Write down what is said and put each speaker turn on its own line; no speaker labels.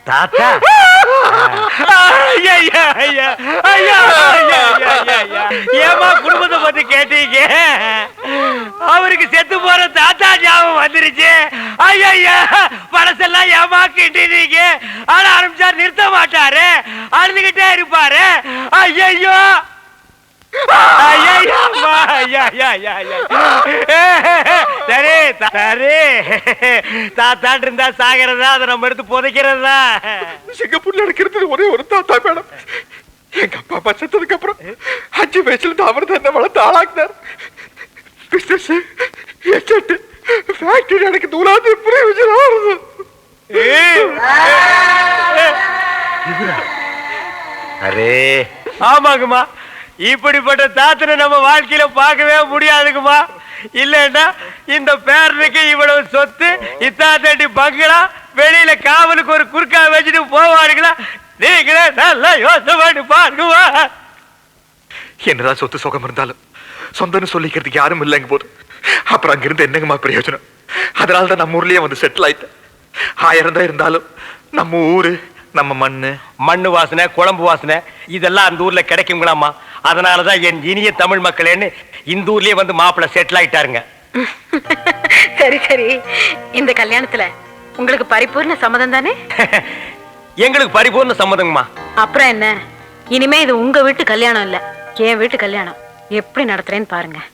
தாத்தா ஏமா குடும்பத்தை பத்தி கேட்டீங்க? அவருக்கு செத்து போற தாத்தா ஞாபகம் வந்துருச்சு. ஐயா பழசெல்லாம் ஏமா கிட்டீங்க? ஆனா ஆரம்பிச்சா நிறுத்த மாட்டாரு, அழுதுகிட்டே இருப்பாரு. ஐயோ சரி சரி, தாத்தாட்டு இருந்தா சாகிறதா, அதை நம்ம எடுத்து புதைக்கிறதா?
சிங்கப்பூர்ல இருக்கிறது ஒரே ஒரு தாத்தா மேடம். எங்க அப்பா அப்பா செத்ததுக்கு அப்புறம் 5 வயசுல அவர் தான் என்ன வளர்த்து ஆளாக்குனார். பிசினஸ் எஸ்டேட் ஃபேக்டரி எனக்கு நூலாவது பிரயோஜனம்.
அரே ஆமாங்கம்மா, இப்படிப்பட்ட தாத்தனை நம்ம வாழ்க்கையில பார்க்கவே முடியாதுங்கம்மா. இல்லன்னா இந்த பேரனுக்கு இவ்வளவு சொத்து, இத்தாத்தடி பங்களா, வெளியில காவலுக்கு ஒரு குறுக்கா வச்சுட்டு போவாருங்களா? நீங்களே நல்லா யோசனை பண்ணி பாருங்கம்மா.
என்னதான் சொத்து சுகம் இருந்தாலும் சொந்தம்னு சொல்லிக்கிறதுக்கு யாரும் இல்லைங்க போது அப்புறம் அங்கிருந்து என்னங்கம்மா பிரயோஜனம்? அதனாலதான் நம்ம ஊர்லயே வந்து செட்டில் ஆயிட்டேன். 1000 தான் இருந்தாலும் நம்ம ஊரு, நம்ம மண்ணு
வாசனை, குழம்பு வாசனை இதெல்லாம் அந்த ஊர்ல கிடைக்குங்களாமா. அதனாலதான் என் இனிய தமிழ் மக்களேன்னு இந்த ஊர்லயே வந்து மாப்பிள்ள செட்டில் ஆயிட்டாருங்க.
சரி சரி, இந்த கல்யாணத்துல உங்களுக்கு பரிபூர்ண சம்மதம் தானே?
எங்களுக்கு பரிபூர்ண சம்மதங்கம்மா.
அப்புறம் என்ன, இனிமே இது உங்க வீட்டு கல்யாணம் இல்ல, என் வீட்டு கல்யாணம். எப்படி நடத்துறேன்னு பாருங்க.